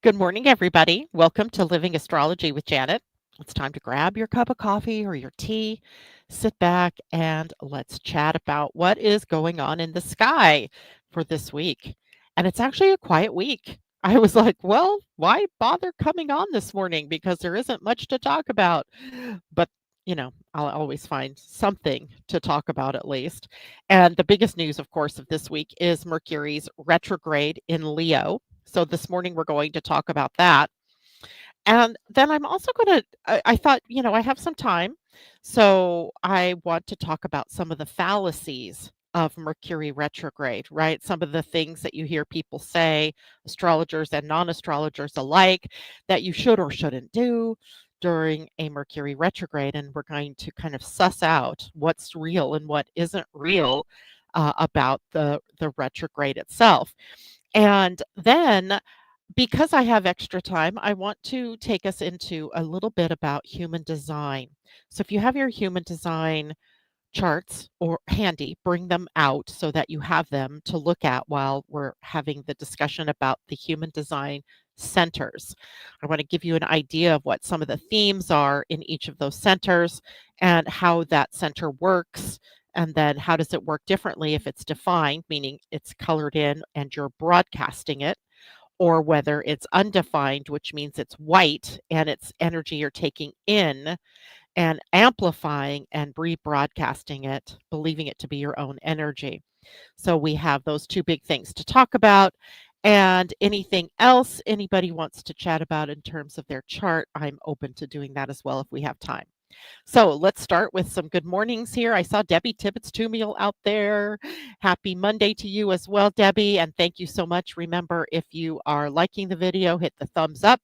Good morning, everybody. Welcome to Living Astrology with Janet. It's time to grab your cup of coffee or your tea, sit back, and let's chat about what is going on in the sky for this week. And it's actually a quiet week. I was like, well, why bother coming on this morning? Because there isn't much to talk about. But, I'll always find something to talk about at least. And the biggest news, of course, of this week is Mercury's retrograde in Leo. So this morning we're going to talk about that. And then I'm also going to, I thought, I have some time. So I want to talk about some of the fallacies of Mercury retrograde, right? Some of the things that you hear people say, astrologers and non astrologers alike, that you should or shouldn't do during a Mercury retrograde. And we're going to kind of suss out what's real and what isn't real about the retrograde itself. And then because I have extra time, I want to take us into a little bit about human design. So if you have your human design charts or handy, bring them out so that you have them to look at while we're having the discussion about the human design centers. I want to give you an idea of what some of the themes are in each of those centers and how that center works. And then how does it work differently if it's defined, meaning it's colored in and you're broadcasting it, or whether it's undefined, which means it's white and it's energy you're taking in and amplifying and rebroadcasting it, believing it to be your own energy. So we have those two big things to talk about. And anything else anybody wants to chat about in terms of their chart, I'm open to doing that as well if we have time. So let's start with some good mornings here. I saw Debbie Tibbetts Tumiel out there. Happy Monday to you as well, Debbie. And thank you so much. Remember, if you are liking the video, hit the thumbs up.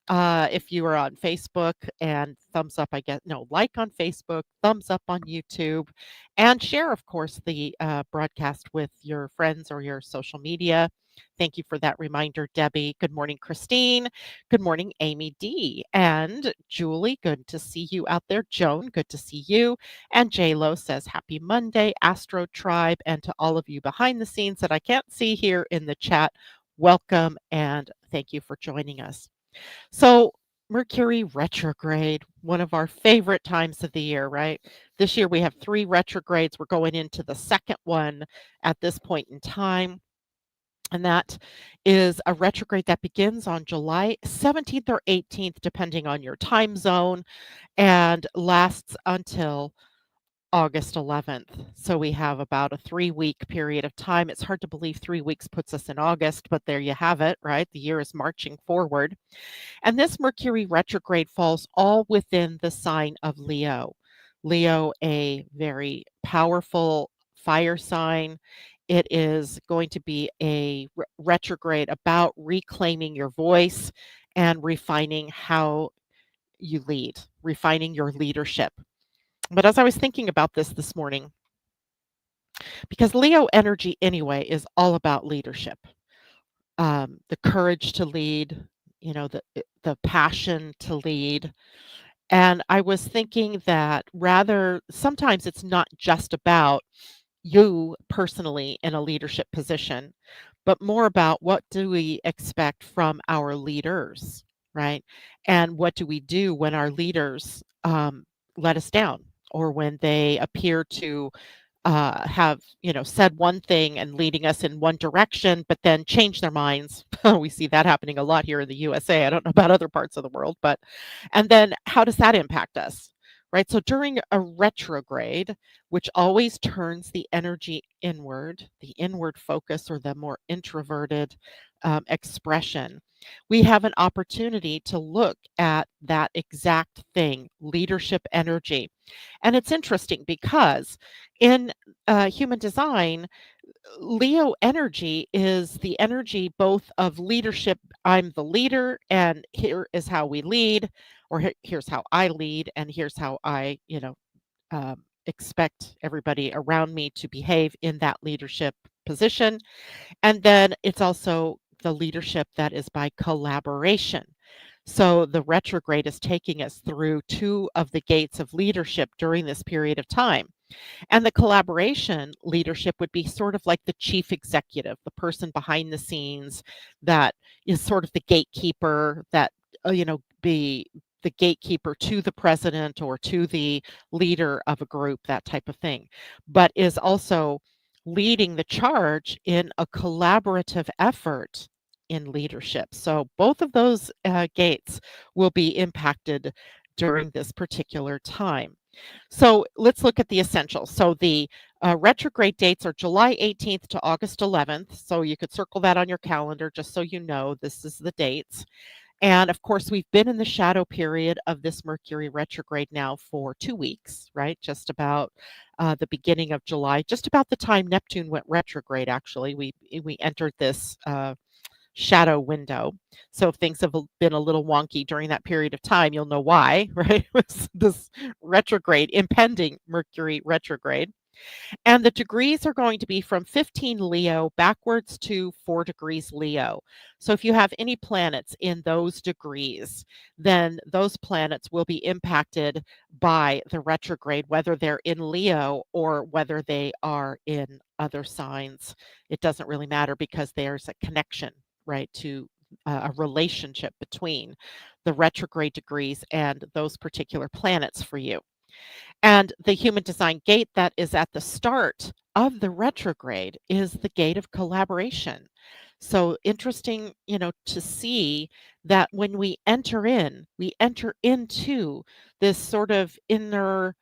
If you are on Facebook, and thumbs up, I guess, no, like on Facebook, thumbs up on YouTube, and share, of course, the broadcast with your friends or your social media. Thank you for that reminder, Debbie. Good morning, Christine. Good morning, Amy D. And Julie, good to see you out there. Joan, good to see you. And JLo says, Happy Monday, Astro Tribe. And to all of you behind the scenes that I can't see here in the chat, welcome and thank you for joining us. So, Mercury retrograde, one of our favorite times of the year, right? This year we have 3 retrogrades. We're going into the second one at this point in time. And that is a retrograde that begins on July 17th or 18th, depending on your time zone, and lasts until August 11th. So we have about a 3-week period of time. It's hard to believe 3 weeks puts us in August, but there you have it, right? The year is marching forward. And this Mercury retrograde falls all within the sign of Leo. Leo, a very powerful fire sign. It is going to be a retrograde about reclaiming your voice and refining how you lead, refining your leadership. But as I was thinking about this morning, because Leo energy anyway is all about leadership, the courage to lead, the passion to lead. And I was thinking that rather sometimes it's not just about you personally in a leadership position, but more about what do we expect from our leaders, right? And what do we do when our leaders let us down or when they appear to have said one thing and leading us in one direction, but then change their minds. We see that happening a lot here in the USA. I don't know about other parts of the world, but and then how does that impact us? Right. So during a retrograde, which always turns the energy inward, the inward focus or the more introverted expression, we have an opportunity to look at that exact thing, leadership energy. And it's interesting because in human design, Leo energy is the energy both of leadership. I'm the leader, and here is how we lead, or here's how I lead, and here's how I, expect everybody around me to behave in that leadership position. And then it's also the leadership that is by collaboration. So the retrograde is taking us through 2 of the gates of leadership during this period of time. And the collaboration leadership would be sort of like the chief executive, the person behind the scenes that is sort of the gatekeeper that, be the gatekeeper to the president or to the leader of a group, that type of thing, but is also leading the charge in a collaborative effort in leadership. So both of those gates will be impacted during this particular time. So let's look at the essentials. So the retrograde dates are July 18th to August 11th. So you could circle that on your calendar just so you know this is the dates. And of course, we've been in the shadow period of this Mercury retrograde now for 2 weeks, right? Just about the beginning of July, just about the time Neptune went retrograde, actually. We entered this shadow window. So if things have been a little wonky during that period of time, you'll know why, right? This retrograde, impending Mercury retrograde. And the degrees are going to be from 15 Leo backwards to 4 degrees Leo. So if you have any planets in those degrees, then those planets will be impacted by the retrograde, whether they're in Leo or whether they are in other signs. It doesn't really matter because there's a connection, right, to a relationship between the retrograde degrees and those particular planets for you. And the human design gate that is at the start of the retrograde is the gate of collaboration. So interesting, to see that when we enter into this sort of inner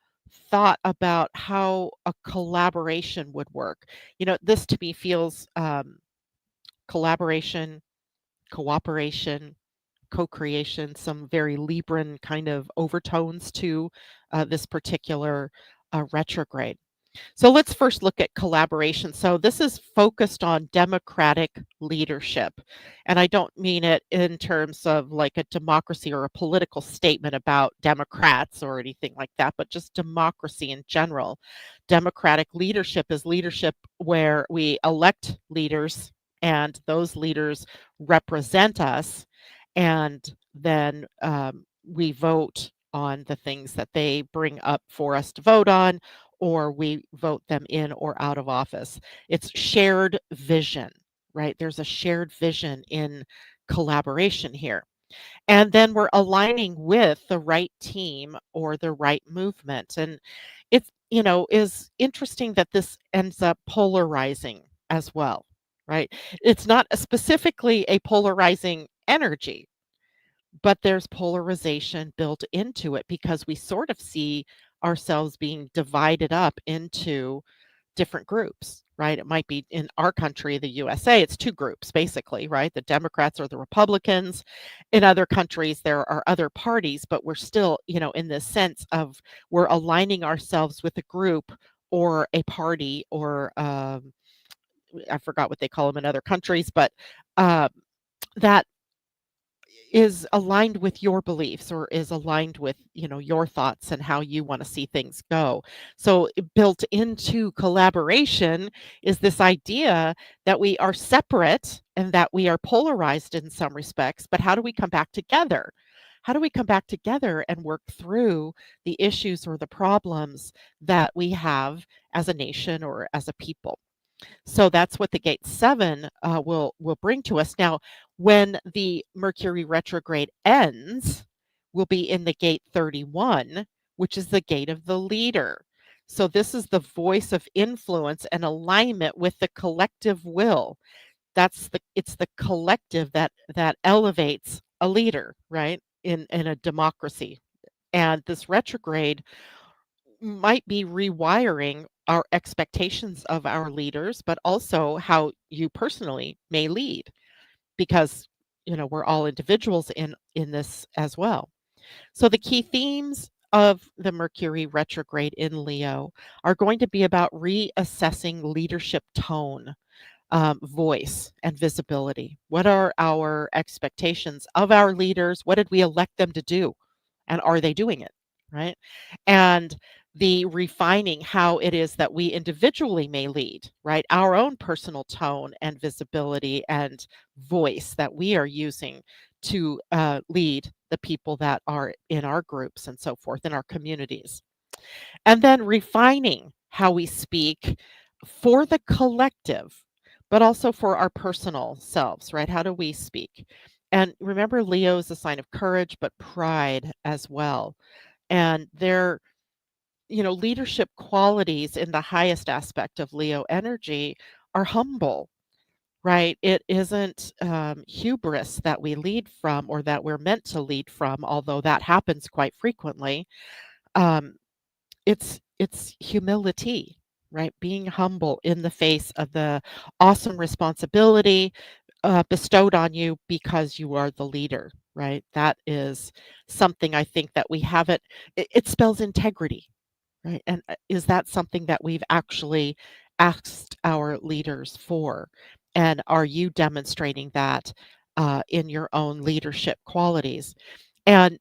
thought about how a collaboration would work. This to me feels collaboration, cooperation, co-creation, some very Libran kind of overtones to this particular retrograde. So let's first look at collaboration. So this is focused on democratic leadership. And I don't mean it in terms of like a democracy or a political statement about Democrats or anything like that, but just democracy in general. Democratic leadership is leadership where we elect leaders and those leaders represent us. And then we vote on the things that they bring up for us to vote on, or we vote them in or out of office. It's shared vision, right? There's a shared vision in collaboration here. And then we're aligning with the right team or the right movement. And it's, is interesting that this ends up polarizing as well, right? It's not specifically a polarizing energy, but there's polarization built into it because we sort of see ourselves being divided up into different groups, right? It might be in our country, the USA, it's two groups basically, right? The Democrats or the Republicans. In other countries, there are other parties, but we're still, in this sense of we're aligning ourselves with a group or a party or I forgot what they call them in other countries, but uh, that is aligned with your beliefs or is aligned with your thoughts and how you want to see things go. So built into collaboration is this idea that we are separate and that we are polarized in some respects, but how do we come back together? How do we come back together and work through the issues or the problems that we have as a nation or as a people? So that's what the gate 7 will bring to us. Now, when the Mercury retrograde ends, we'll be in the gate 31, which is the gate of the leader. So this is the voice of influence and alignment with the collective will. It's the collective that elevates a leader, right? In a democracy. And this retrograde might be rewiring our expectations of our leaders, but also how you personally may lead because we're all individuals in this as well. So the key themes of the Mercury retrograde in Leo are going to be about reassessing leadership tone, voice, and visibility. What are our expectations of our leaders? What did we elect them to do? And are they doing it? Right. And the refining how it is that we individually may lead, right? Our own personal tone and visibility and voice that we are using to lead the people that are in our groups and so forth, in our communities. And then refining how we speak for the collective, but also for our personal selves, right? How do we speak? And remember, Leo is a sign of courage, but pride as well. And their, leadership qualities in the highest aspect of Leo energy are humble, right? It isn't hubris that we lead from or that we're meant to lead from, although that happens quite frequently. Um, it's humility, right? Being humble in the face of the awesome responsibility bestowed on you because you are the leader, right? That is something I think that we haven't. It spells integrity, right? And is that something that we've actually asked our leaders for? And are you demonstrating that in your own leadership qualities? And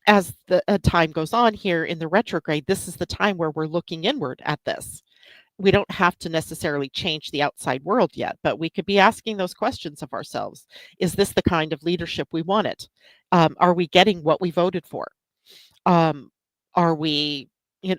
as the time goes on here in the retrograde, this is the time where we're looking inward at this. We don't have to necessarily change the outside world yet, but we could be asking those questions of ourselves. Is this the kind of leadership we wanted? Are we getting what we voted for? Um, are we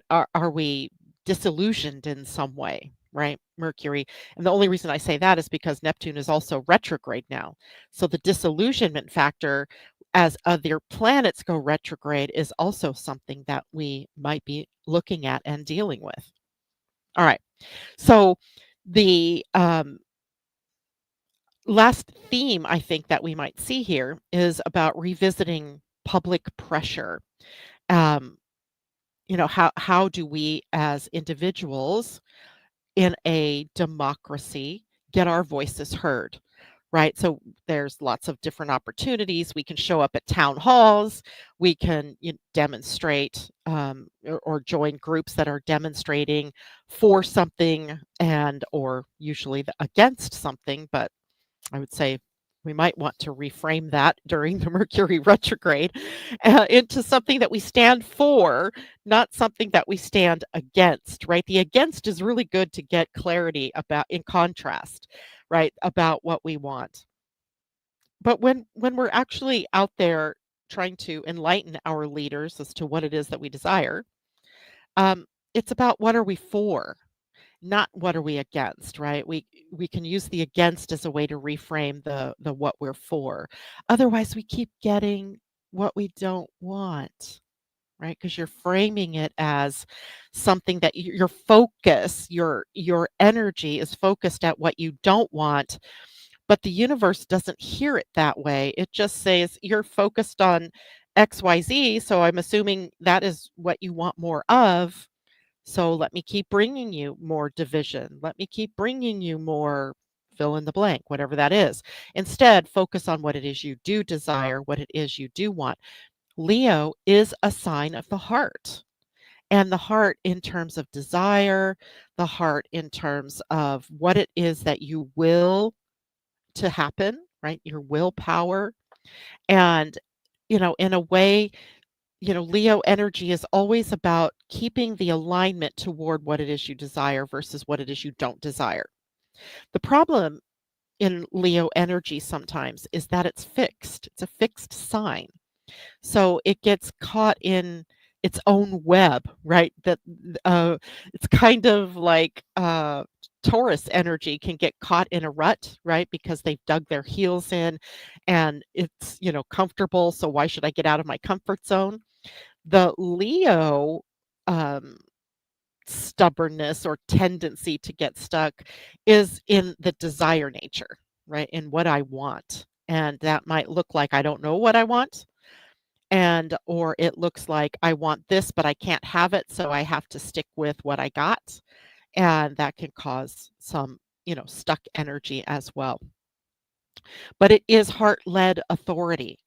are we disillusioned in some way, right? Mercury. And the only reason I say that is because Neptune is also retrograde now. So the disillusionment factor as other planets go retrograde is also something that we might be looking at and dealing with. All right. So the last theme I think that we might see here is about revisiting public pressure. Um, how do we as individuals in a democracy get our voices heard, right? So there's lots of different opportunities. We can show up at town halls, we can demonstrate or join groups that are demonstrating for something and or usually against something, but I would say we might want to reframe that during the Mercury retrograde into something that we stand for, not something that we stand against, right? The against is really good to get clarity about in contrast, right? About what we want. But when we're actually out there trying to enlighten our leaders as to what it is that we desire, um, it's about what are we for, not what are we against, right? We can use the against as a way to reframe the what we're for. Otherwise, we keep getting what we don't want, right? Because you're framing it as something that your focus, your energy is focused at what you don't want, but the universe doesn't hear it that way. It just says you're focused on XYZ, so I'm assuming that is what you want more of, so let me keep bringing you more division. Let me keep bringing you more fill in the blank, whatever that is. Instead, focus on what it is you do desire, what it is you do want. Leo is a sign of the heart. And the heart, in terms of desire, the heart, in terms of what it is that you will to happen, right? Your willpower. And, in a way, Leo energy is always about keeping the alignment toward what it is you desire versus what it is you don't desire. The problem in Leo energy sometimes is that it's fixed. It's a fixed sign. So it gets caught in its own web, right? That it's kind of like Taurus energy can get caught in a rut, right? Because they've dug their heels in and it's, comfortable. So why should I get out of my comfort zone? The Leo, um, stubbornness or tendency to get stuck is in the desire nature, right? In what I want. And that might look like I don't know what I want, and or it looks like I want this, but I can't have it, so I have to stick with what I got. And that can cause some, stuck energy as well. But it is heart-led authority.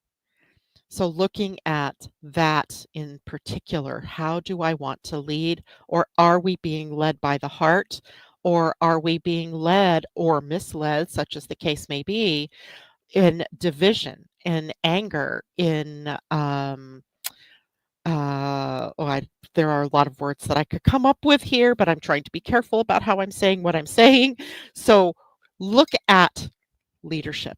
So, looking at that in particular, how do I want to lead? Or are we being led by the heart? Or are we being led or misled, such as the case may be, in division, in anger, in, there are a lot of words that I could come up with here, but I'm trying to be careful about how I'm saying what I'm saying. So, look at leadership,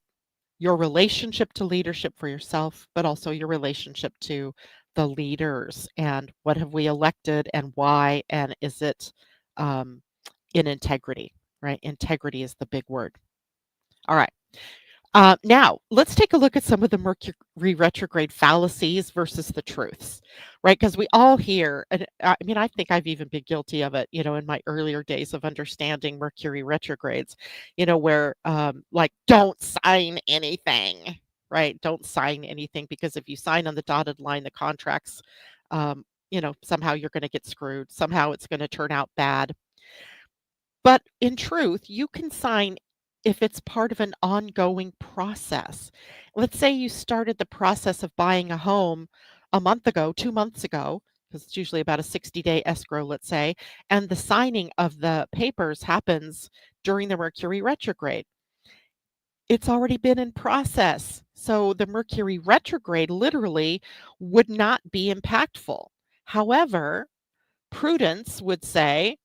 your relationship to leadership for yourself, but also your relationship to the leaders and what have we elected and why, and is it um, in integrity, right? Integrity is the big word. All right. Now, let's take a look at some of the Mercury retrograde fallacies versus the truths, right? Because we all hear, and I mean, I think I've even been guilty of it, in my earlier days of understanding Mercury retrogrades, where like, don't sign anything, right? Don't sign anything because if you sign on the dotted line, the contracts, somehow you're going to get screwed. Somehow it's going to turn out bad. But in truth, you can sign if it's part of an ongoing process. Let's say you started the process of buying a home a month ago, 2 months ago, because it's usually about a 60-day escrow, let's say, and the signing of the papers happens during the Mercury retrograde. It's already been in process. So the Mercury retrograde literally would not be impactful. However, prudence would say,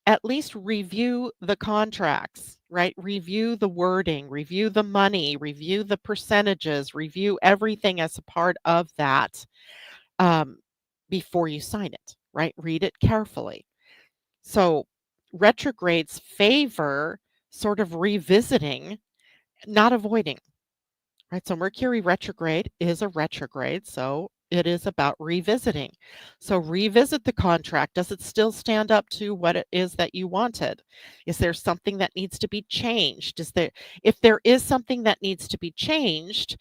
at least review the contracts, right? Review the wording, review the money, review the percentages, review everything as a part of that um, before you sign it, right? Read it carefully. So retrogrades favor sort of revisiting, not avoiding. Right, so Mercury retrograde is a retrograde, so it is about revisiting. So revisit the contract. Does it still stand up to what it is that you wanted? Is there something that needs to be changed? If there is something that needs to be changed,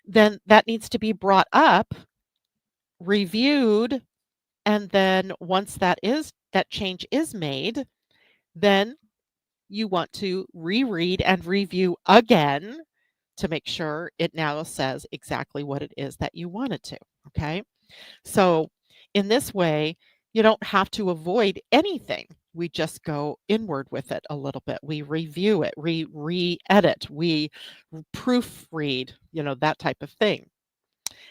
then that needs to be brought up, reviewed, and then once that change is made, then you want to reread and review again to make sure it now says exactly what it is that you want it to. Okay. So, in this way, you don't have to avoid anything. We just go inward with it a little bit. We review it, re edit, we proofread, that type of thing.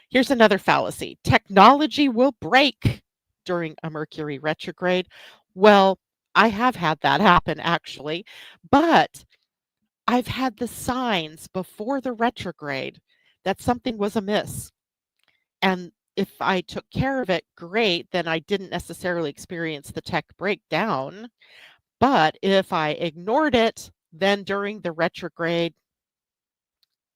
Here's another fallacy: technology will break during a Mercury retrograde. Well, I have had that happen actually, but I've had the signs before the retrograde that something was amiss. And if I took care of it, great, then I didn't necessarily experience the tech breakdown. But if I ignored it, then during the retrograde,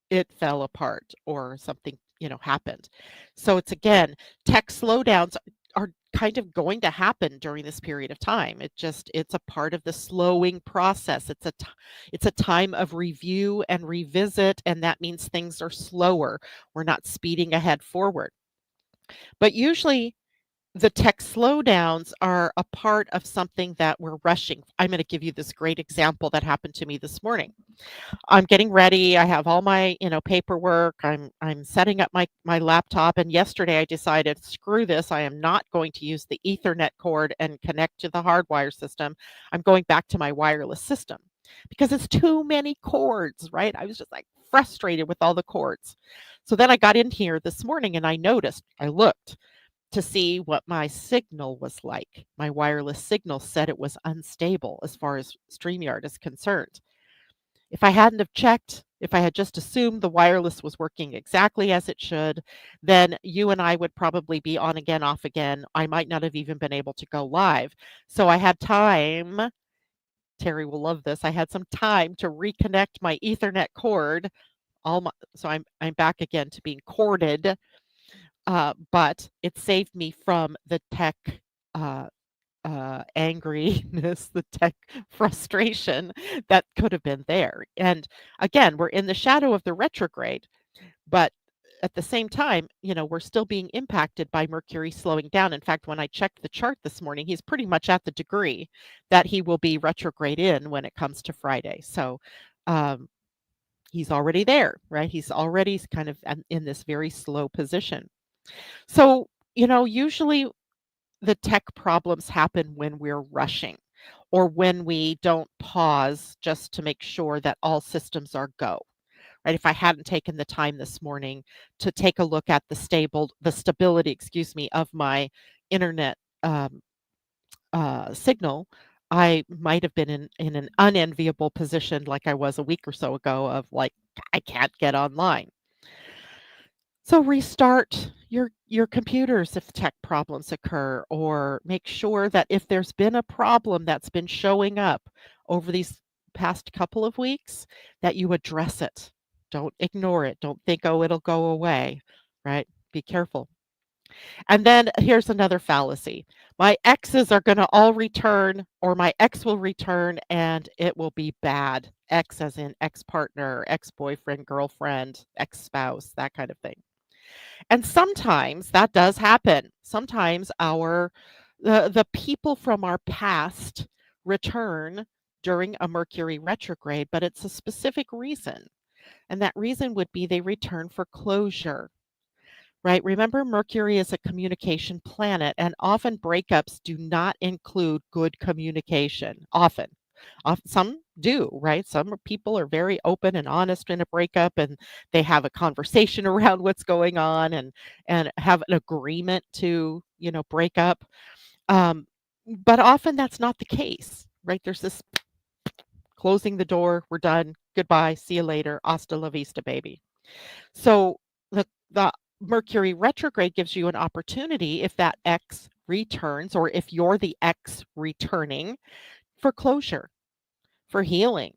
it fell apart or something, happened. So it's again, tech slowdowns are kind of going to happen during this period of time. It's a part of the slowing process. It's a time of review and revisit, and that means things are slower. We're not speeding ahead forward. But usually the tech slowdowns are a part of something that we're rushing. I'm going to give you this great example that happened to me this morning. I'm getting ready. I have all my, paperwork. I'm setting up my laptop, and yesterday I decided, screw this. I am not going to use the Ethernet cord and connect to the hardwire system. I'm going back to my wireless system because it's too many cords, right? I was just like frustrated with all the cords. So then I got in here this morning and I looked to see what my signal was like. My wireless signal said it was unstable as far as StreamYard is concerned. If I hadn't have checked, if I had just assumed the wireless was working exactly as it should, then you and I would probably be on again, off again. I might not have even been able to go live. So I had time. Terry will love this. I had some time to reconnect my Ethernet cord. So I'm back again to being corded, but it saved me from the tech uh, angriness, the tech frustration that could have been there. And again, we're in the shadow of the retrograde, but at the same time, we're still being impacted by Mercury slowing down. In fact, when I checked the chart this morning, he's pretty much at the degree that he will be retrograde in when it comes to Friday. So um, he's already there, right? He's already kind of in this very slow position. So, usually the tech problems happen when we're rushing or when we don't pause just to make sure that all systems are go. Right? If I hadn't taken the time this morning to take a look at the stability, excuse me, of my internet signal, I might have been in an unenviable position like I was a week or so ago of like, I can't get online. So restart, your computers if tech problems occur, or make sure that if there's been a problem that's been showing up over these past couple of weeks, that you address it. Don't ignore it. Don't think, "Oh, it'll go away," right? Be careful. And then here's another fallacy. My exes are gonna all return, or my ex will return and it will be bad. Ex as in ex-partner, ex-boyfriend, girlfriend, ex-spouse, that kind of thing. And sometimes that does happen. Sometimes the people from our past return during a Mercury retrograde, but it's a specific reason. And that reason would be they return for closure, right? Remember, Mercury is a communication planet, and often breakups do not include good communication. Often. Some do, right? Some people are very open and honest in a breakup, and they have a conversation around what's going on, and have an agreement to, break up. Um, but often that's not the case, right? There's this closing the door, we're done, goodbye, see you later, hasta la vista, baby. So the Mercury retrograde gives you an opportunity if that ex returns, or if you're the ex returning, for closure, for healing,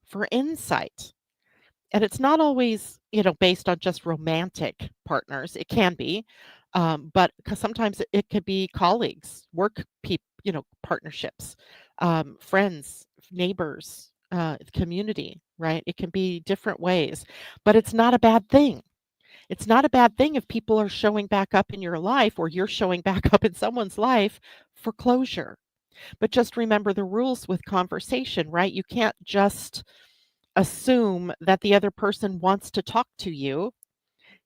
for insight. And it's not always, based on just romantic partners. It can be, but 'cause sometimes it could be colleagues, work partnerships, friends, neighbors, community, right? It can be different ways, but it's not a bad thing. It's not a bad thing if people are showing back up in your life, or you're showing back up in someone's life for closure. But just remember the rules with conversation, right? You can't just assume that the other person wants to talk to you.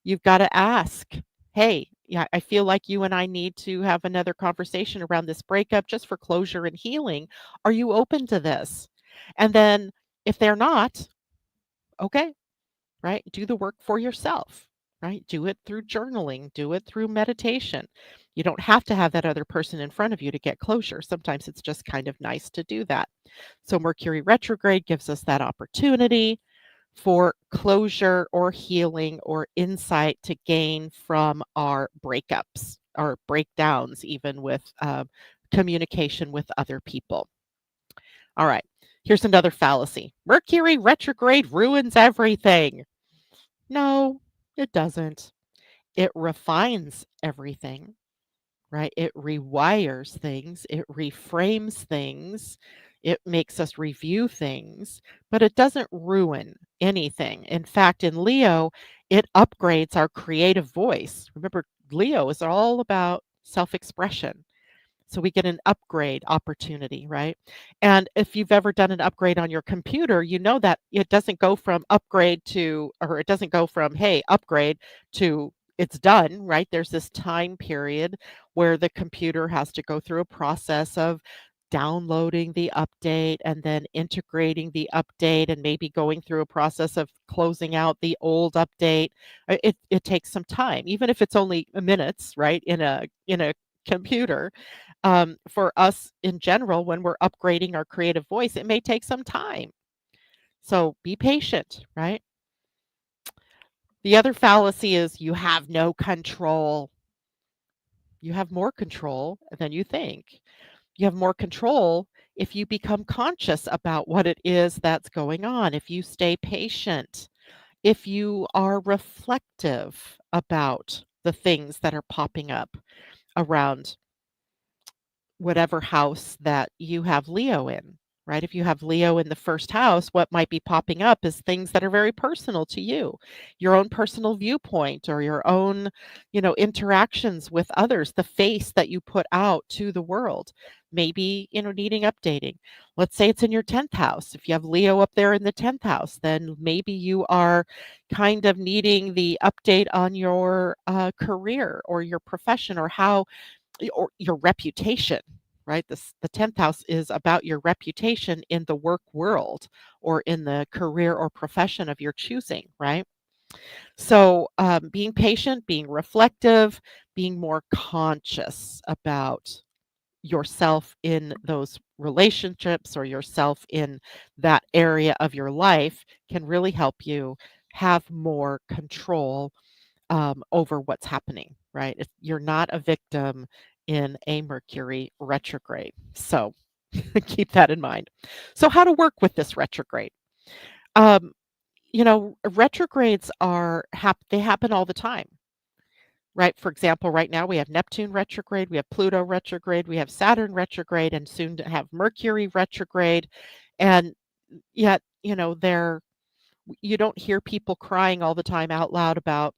You've got to ask, hey, yeah, I feel like you and I need to have another conversation around this breakup just for closure and healing. Are you open to this? And then if they're not, okay, right? Do the work for yourself, right? Do it through journaling, do it through meditation. You don't have to have that other person in front of you to get closure. Sometimes it's just kind of nice to do that. So Mercury retrograde gives us that opportunity for closure or healing or insight to gain from our breakups, our breakdowns, even with communication with other people. All right, here's another fallacy. Mercury retrograde ruins everything. No, it doesn't. It refines everything, right? It rewires things, it reframes things, it makes us review things, but it doesn't ruin anything. In fact, in Leo, it upgrades our creative voice. Remember, Leo is all about self expression. So we get an upgrade opportunity, right? And if you've ever done an upgrade on your computer, you know that it doesn't go from upgrade to, or it doesn't go from, hey, upgrade to it's done, right? There's this time period where the computer has to go through a process of downloading the update and then integrating the update, and maybe going through a process of closing out the old update. It takes some time, even if it's only minutes, right? In a computer, for us in general, when we're upgrading our creative voice, it may take some time. So be patient, right? The other fallacy is you have no control. You have more control than you think. You have more control if you become conscious about what it is that's going on, if you stay patient, if you are reflective about the things that are popping up around whatever house that you have Leo in, right? If you have Leo in the first house, what might be popping up is things that are very personal to you, your own personal viewpoint, or your own, interactions with others, the face that you put out to the world, maybe, needing updating. Let's say it's in your 10th house. If you have Leo up there in the 10th house, then maybe you are kind of needing the update on your career or your profession, or how, or your reputation, right? The 10th house is about your reputation in the work world, or in the career or profession of your choosing, right? So being patient, being reflective, being more conscious about yourself in those relationships, or yourself in that area of your life, can really help you have more control over what's happening, right? You're not a victim in a Mercury retrograde. So keep that in mind. So, how to work with this retrograde? Um, retrogrades they happen all the time, right? For example, right now we have Neptune retrograde, we have Pluto retrograde, we have Saturn retrograde, and soon to have Mercury retrograde. And yet, you don't hear people crying all the time out loud about,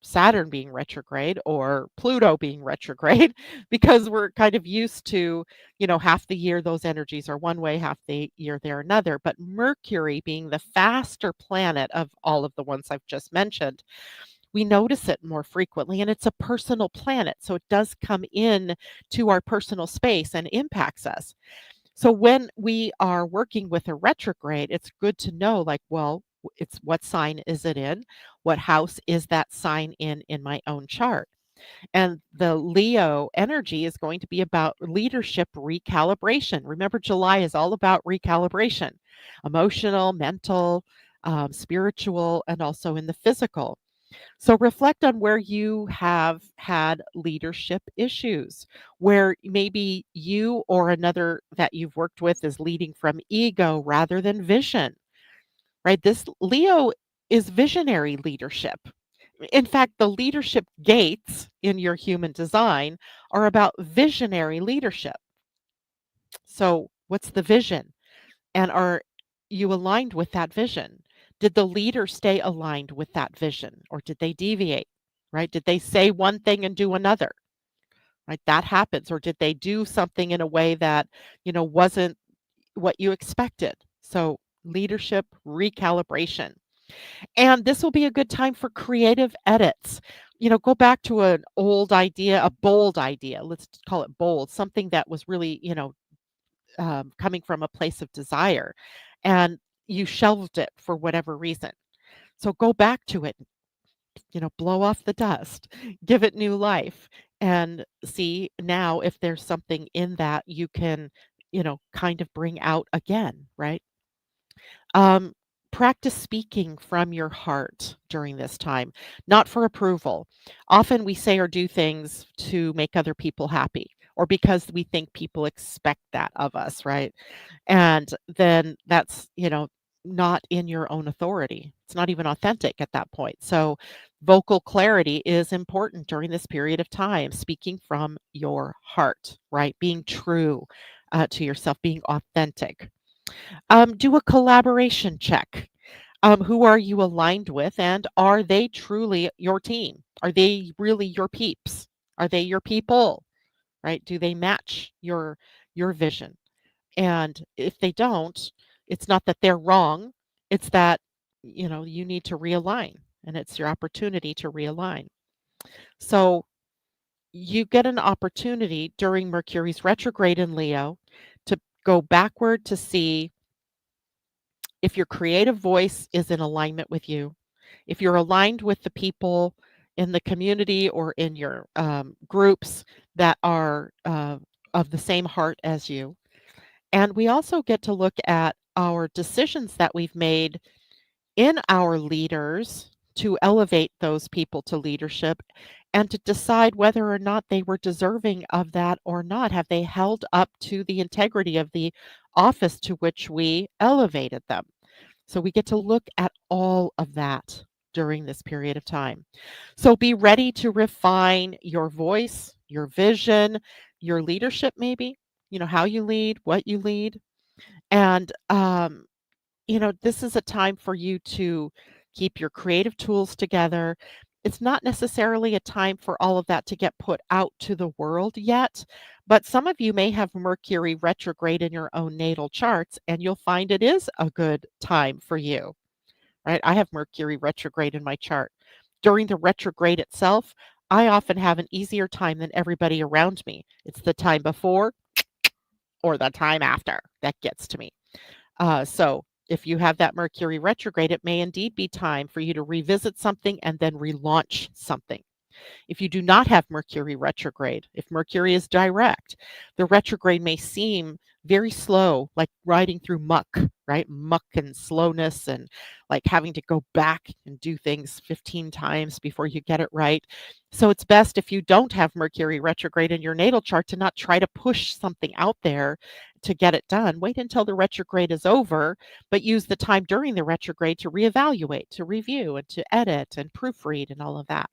Saturn being retrograde or Pluto being retrograde because we're kind of used to, half the year those energies are one way, half the year they're another. But Mercury being the faster planet of all of the ones I've just mentioned, we notice it more frequently, and it's a personal planet. So it does come in to our personal space and impacts us. So when we are working with a retrograde, it's good to know, like, well, it's what sign is it in? What house is that sign in my own chart? And the Leo energy is going to be about leadership recalibration. Remember, July is all about recalibration, emotional, mental, spiritual, and also in the physical. So reflect on where you have had leadership issues, where maybe you or another that you've worked with is leading from ego rather than vision, right? This Leo is visionary leadership. In fact, the leadership gates in your human design are about visionary leadership. So, what's the vision? And are you aligned with that vision? Did the leader stay aligned with that vision or did they deviate? Right? Did they say one thing and do another? Right? That happens. Or did they do something in a way that, wasn't what you expected? So, leadership recalibration. And this will be a good time for creative edits. Go back to an old idea, a bold idea. Let's call it bold, something that was really, coming from a place of desire, and you shelved it for whatever reason. So go back to it, blow off the dust, give it new life, and see now if there's something in that you can, kind of bring out again, right? Um, Practice speaking from your heart during this time, not for approval. Often we say or do things to make other people happy or because we think people expect that of us, right? And then that's, not in your own authority. It's not even authentic at that point. So, vocal clarity is important during this period of time, speaking from your heart, right? Being true to yourself, being authentic. Do a collaboration check. Who are you aligned with, and are they truly your team? Are they really your peeps? Are they your people? Right? Do they match your vision? And if they don't, it's not that they're wrong. It's that you need to realign, and it's your opportunity to realign. So you get an opportunity during Mercury's retrograde in Leo to go backward to see if your creative voice is in alignment with you, if you're aligned with the people in the community or in your groups that are of the same heart as you. And we also get to look at our decisions that we've made in our leaders to elevate those people to leadership and to decide whether or not they were deserving of that or not. Have they held up to the integrity of the office to which we elevated them? So we get to look at all of that during this period of time. So be ready to refine your voice, your vision, your leadership, maybe, how you lead, what you lead. And, this is a time for you to keep your creative tools together. It's not necessarily a time for all of that to get put out to the world yet, but some of you may have Mercury retrograde in your own natal charts, and you'll find it is a good time for you, right? I have Mercury retrograde in my chart. During the retrograde itself, I often have an easier time than everybody around me. It's the time before or the time after that gets to me. So if you have that Mercury retrograde, it may indeed be time for you to revisit something and then relaunch something. If you do not have Mercury retrograde, if Mercury is direct, the retrograde may seem very slow, like riding through muck, right? Muck and slowness and like having to go back and do things 15 times before you get it right. So it's best if you don't have Mercury retrograde in your natal chart to not try to push something out there to get it done. Wait until the retrograde is over, but use the time during the retrograde to reevaluate, to review, and to edit and proofread and all of that.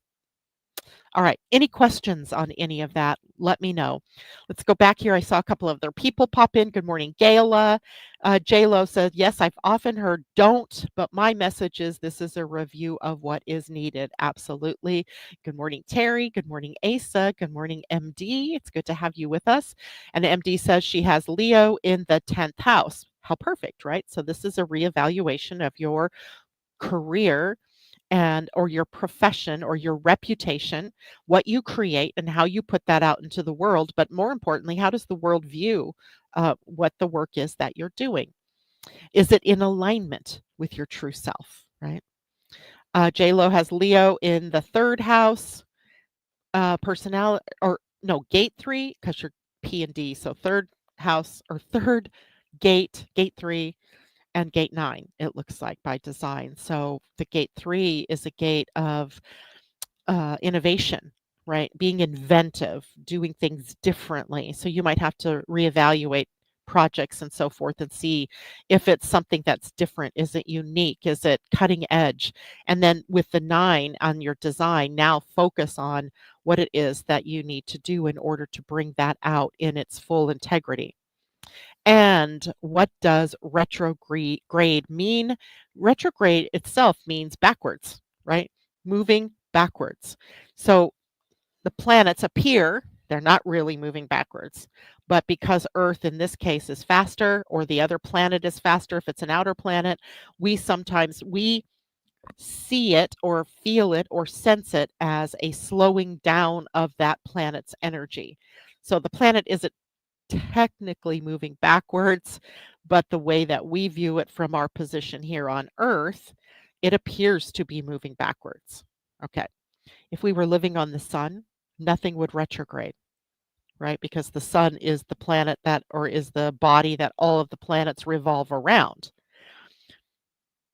All right. Any questions on any of that? Let me know. Let's go back here. I saw a couple of other people pop in. Good morning, Gayla. J-Lo said, yes, I've often heard don't, but my message is this is a review of what is needed. Absolutely. Good morning, Terry. Good morning, Asa. Good morning, MD. It's good to have you with us. And MD says she has Leo in the 10th house. How perfect, right? So this is a reevaluation of your career and or your profession or your reputation, what you create and how you put that out into the world, but more importantly, how does the world view what the work is that you're doing? Is it in alignment with your true self, right? J-Lo has Leo in the 3rd house, personality, or no, gate 3, because you're P and D, so 3rd house or 3rd gate 3, and gate 9, it looks like by design. So the gate 3 is a gate of innovation, right? Being inventive, doing things differently. So you might have to reevaluate projects and so forth and see if it's something that's different. Is it unique? Is it cutting edge? And then with the 9 on your design, now focus on what it is that you need to do in order to bring that out in its full integrity. And what does retrograde mean? Retrograde itself means backwards, right? Moving backwards. So the planets appear, they're not really moving backwards. But because Earth in this case is faster, or the other planet is faster, if it's an outer planet, we see it or feel it or sense it as a slowing down of that planet's energy. So the planet isn't technically moving backwards, but the way that we view it from our position here on Earth, it appears to be moving backwards. Okay. If we were living on the sun, nothing would retrograde, right? Because the sun is the planet that, or is the body that all of the planets revolve around.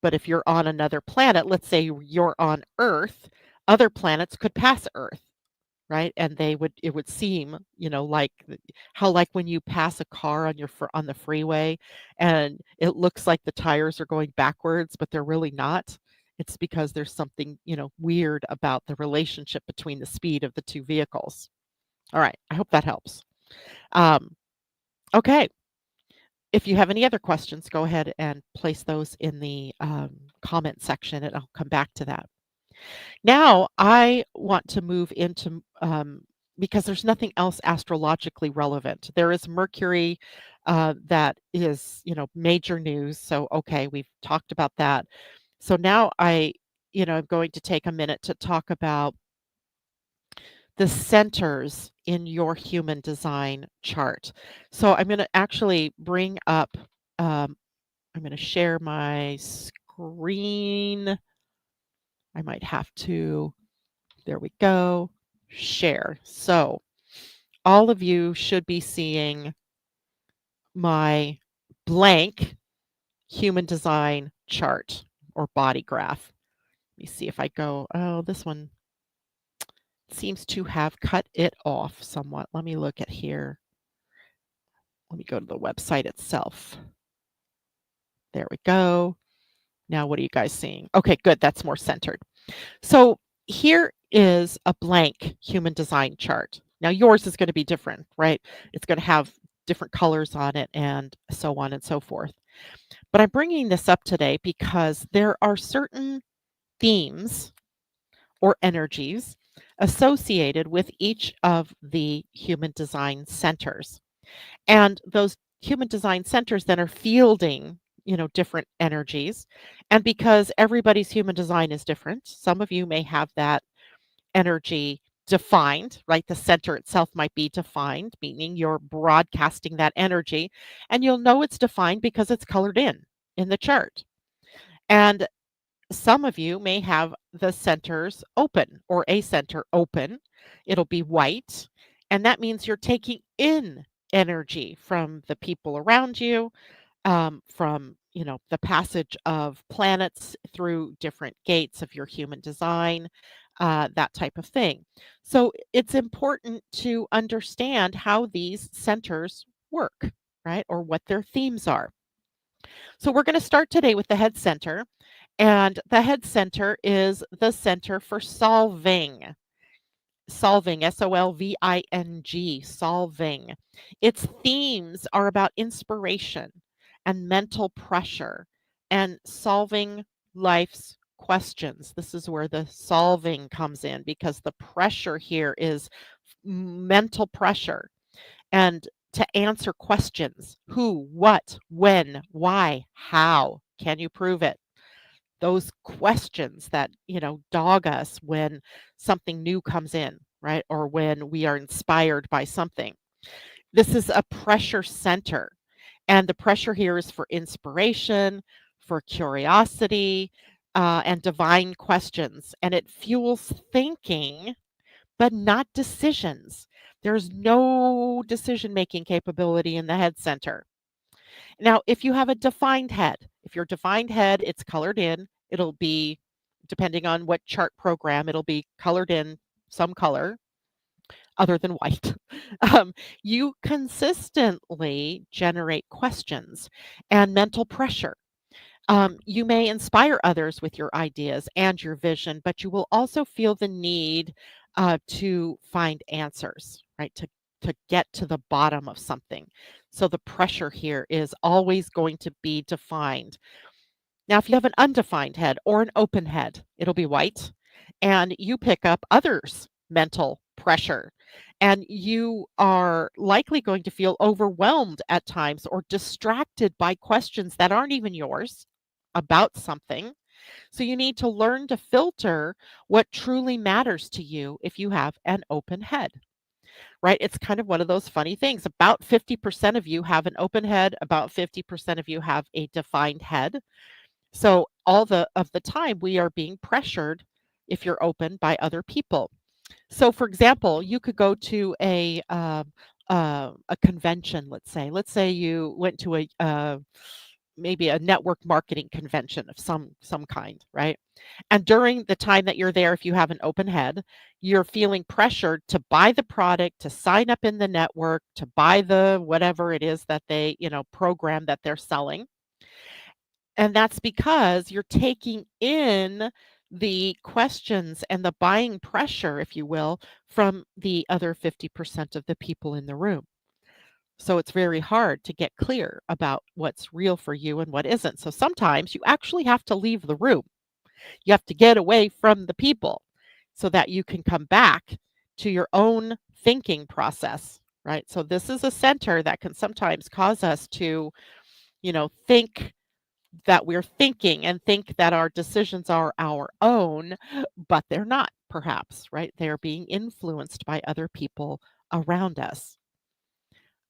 But if you're on another planet, let's say you're on Earth, other planets could pass Earth, right? And it would seem, like how like when you pass a car on on the freeway and it looks like the tires are going backwards, but they're really not. It's because there's something, weird about the relationship between the speed of the two vehicles. All right, I hope that helps. Okay. If you have any other questions, go ahead and place those in the comment section and I'll come back to that. Now I want to move into because there's nothing else astrologically relevant. There is Mercury that is, major news. So okay, we've talked about that. So now I'm going to take a minute to talk about the centers in your human design chart. So I'm going to actually bring up. I'm going to share my screen. I might have to. There we go. Share. So all of you should be seeing my blank human design chart or body graph. Let me see if I go, oh, this one seems to have cut it off somewhat. Let me look at here. Let me go to the website itself. There we go. Now, what are you guys seeing? Okay, good. That's more centered. So here is a blank human design chart. Now yours is going to be different, right? It's going to have different colors on it and so on and so forth. But I'm bringing this up today because there are certain themes or energies associated with each of the human design centers. And those human design centers then are fielding different energies. And because everybody's human design is different, some of you may have that energy defined, right? The center itself might be defined, meaning you're broadcasting that energy, and you'll know it's defined because it's colored in the chart. And some of you may have the centers open or a center open. It'll be white, and that means you're taking in energy from the people around you, from the passage of planets through different gates of your human design, that type of thing. So it's important to understand how these centers work, right? Or what their themes are. So we're going to start today with the head center. And the head center is the center for solving. Solving, Solving, solving. Its themes are about inspiration and mental pressure and solving life's questions. This is where the solving comes in because the pressure here is mental pressure and to answer questions: who, what, when, why, how. Can you prove it? Those questions that, dog us when something new comes in, right? Or when we are inspired by something. This is a pressure center. And the pressure here is for inspiration, for curiosity, and divine questions. And it fuels thinking, but not decisions. There's no decision making capability in the head center. Now, if you have a defined head, if your defined head, it's colored in, it'll be, depending on what chart program, it'll be colored in some color other than white. You consistently generate questions and mental pressure. You may inspire others with your ideas and your vision, but you will also feel the need to find answers, right? To get to the bottom of something. So the pressure here is always going to be defined. Now, if you have an undefined head or an open head, it'll be white, and you pick up others' mental pressure. And you are likely going to feel overwhelmed at times or distracted by questions that aren't even yours about something. So you need to learn to filter what truly matters to you if you have an open head, right? It's kind of one of those funny things. About 50% of you have an open head, about 50% of you have a defined head. So all the time we are being pressured, if you're open, by other people. So for example, you could go to a convention, let's say. Let's say you went to a maybe a network marketing convention of some kind, right? And during the time that you're there, if you have an open head, you're feeling pressured to buy the product, to sign up in the network, to buy the whatever it is that they, program that they're selling. And that's because you're taking in the questions and the buying pressure, if you will, from the other 50% of the people in the room. So it's very hard to get clear about what's real for you and what isn't. So sometimes you actually have to leave the room. You have to get away from the people so that you can come back to your own thinking process, right? So this is a center that can sometimes cause us to, think that we're thinking and think that our decisions are our own, but they're not, perhaps, right? They're being influenced by other people around us.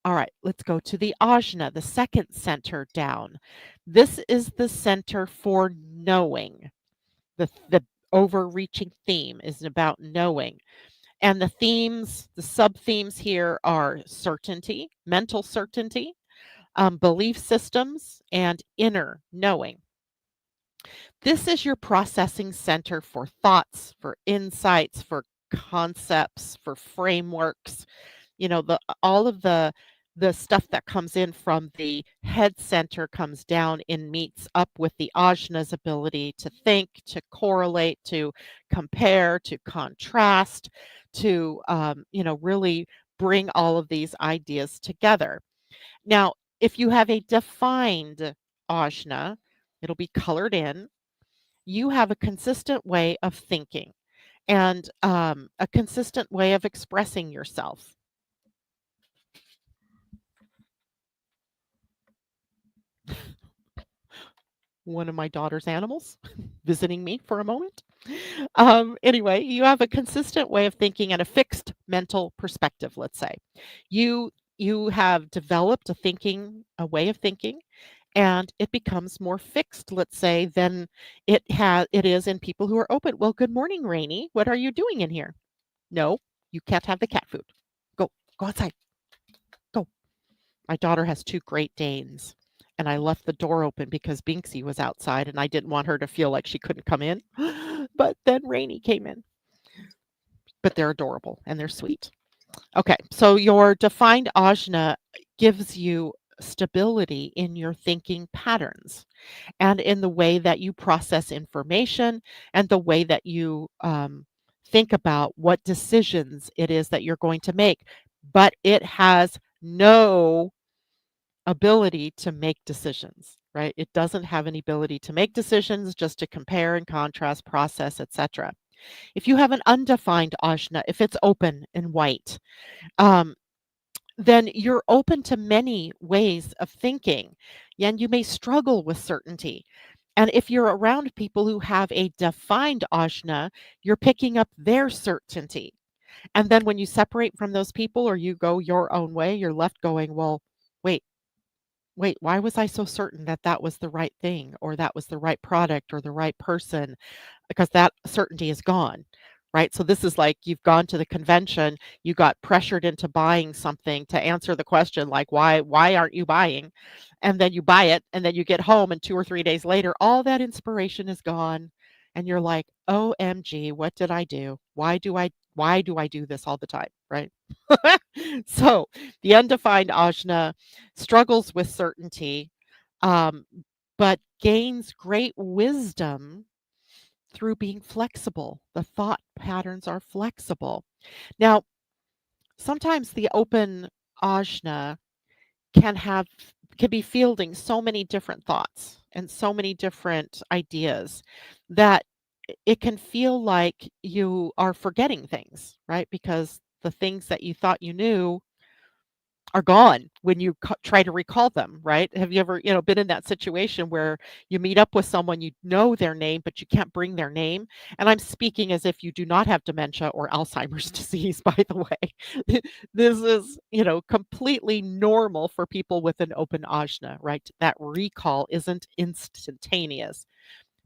All right, let's go to the ajna, the second center down. This is the center for knowing. The overreaching theme is about knowing. And the themes, the sub themes here are certainty, mental certainty, belief systems, and inner knowing. This is your processing center for thoughts, for insights, for concepts, for frameworks. The all of the stuff that comes in from the head center comes down and meets up with the ajna's ability to think, to correlate, to compare, to contrast, to really bring all of these ideas together. Now, if you have a defined ajna, it'll be colored in. You have a consistent way of thinking and a consistent way of expressing yourself. One of my daughter's animals visiting me for a moment. Anyway, you have a consistent way of thinking and a fixed mental perspective, let's say. You have developed a way of thinking, and it becomes more fixed, let's say, than it is in people who are open. Well, good morning, Rainy. What are you doing in here? No, you can't have the cat food. Go outside. Go. My daughter has 2 Great Danes, and I left the door open because Binksy was outside, and I didn't want her to feel like she couldn't come in. But then Rainy came in. But they're adorable and they're sweet. Okay, so your defined ajna gives you stability in your thinking patterns and in the way that you process information and the way that you think about what decisions it is that you're going to make. But it has no ability to make decisions, right? It doesn't have any ability to make decisions, just to compare and contrast, process, etc. If you have an undefined ajna, if it's open and white, um, then you're open to many ways of thinking, and you may struggle with certainty. And if you're around people who have a defined ajna, you're picking up their certainty. And then when you separate from those people or you go your own way, you're left going, well, wait, why was I so certain that that was the right thing or that was the right product or the right person? Because that certainty is gone, right? So this is like you've gone to the convention, you got pressured into buying something to answer the question like why aren't you buying? And then you buy it and then you get home and 2 or 3 days later all that inspiration is gone and you're like, "OMG, what did I do? Why do I do this all the time?" Right? So, the undefined ajna struggles with certainty, um, but gains great wisdom through being flexible. The thought patterns are flexible. Now, sometimes the open ajna can have can be fielding so many different thoughts and so many different ideas that it can feel like you are forgetting things, right? Because the things that you thought you knew are gone when you try to recall them, right? Have you ever, been in that situation where you meet up with someone, you know their name, but you can't bring their name? And I'm speaking as if you do not have dementia or Alzheimer's disease, by the way. This is, completely normal for people with an open ajna, right? That recall isn't instantaneous.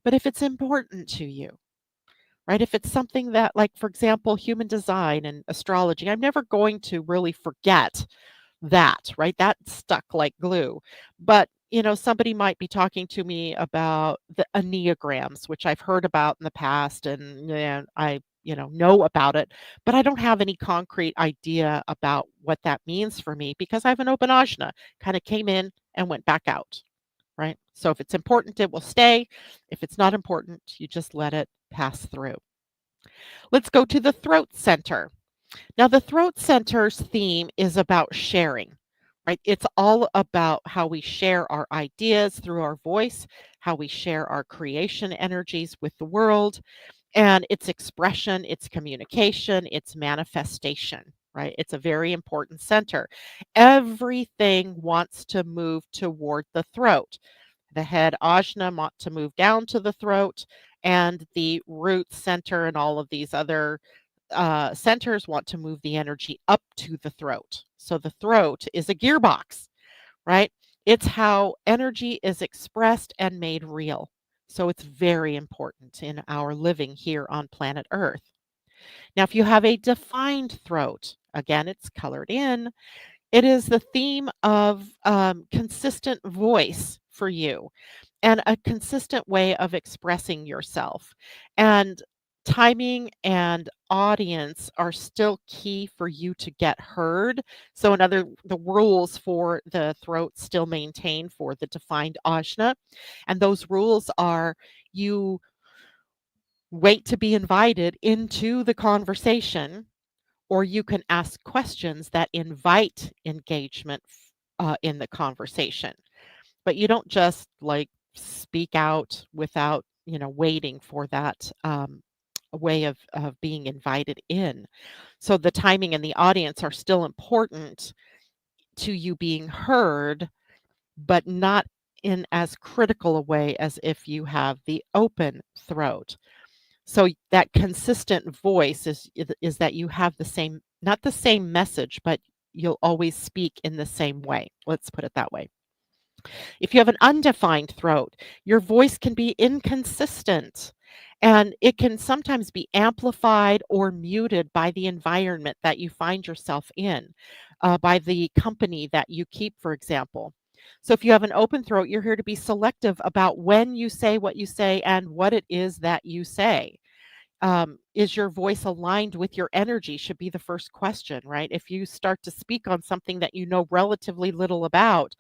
But if it's important to you, right? If it's something that, like, for example, human design and astrology, I'm never going to really forget that, right? That stuck like glue. But, somebody might be talking to me about the Enneagrams, which I've heard about in the past and yeah, I, know about it, but I don't have any concrete idea about what that means for me because I have an open ajna, kind of came in and went back out, right? So if it's important, it will stay. If it's not important, you just let it pass through. Let's go to the throat center. Now, the throat center's theme is about sharing, right? It's all about how we share our ideas through our voice, how we share our creation energies with the world, and its expression, its communication, its manifestation, right? It's a very important center. Everything wants to move toward the throat. The head ajna want to move down to the throat, and the root center and all of these other centers want to move the energy up to the throat. So the throat is a gearbox, right? It's how energy is expressed and made real. So it's very important in our living here on planet Earth. Now, if you have a defined throat, again, it's colored in, it is the theme of consistent voice for you and a consistent way of expressing yourself. And timing and audience are still key for you to get heard. So the rules for the throat still maintain for the defined ajna. And those rules are you wait to be invited into the conversation, or you can ask questions that invite engagement in the conversation. But you don't just like speak out without, waiting for that way of being invited in. So the timing and the audience are still important to you being heard, but not in as critical a way as if you have the open throat. So that consistent voice is that you have the same, not the same message, but you'll always speak in the same way. Let's put it that way. If you have an undefined throat, your voice can be inconsistent And it can sometimes be amplified or muted by the environment that you find yourself in, by the company that you keep, for example. So if you have an open throat, you're here to be selective about when you say what you say and what it is that you say. Is your voice aligned with your energy? Should be the first question, right? If you start to speak on something that you know relatively little about,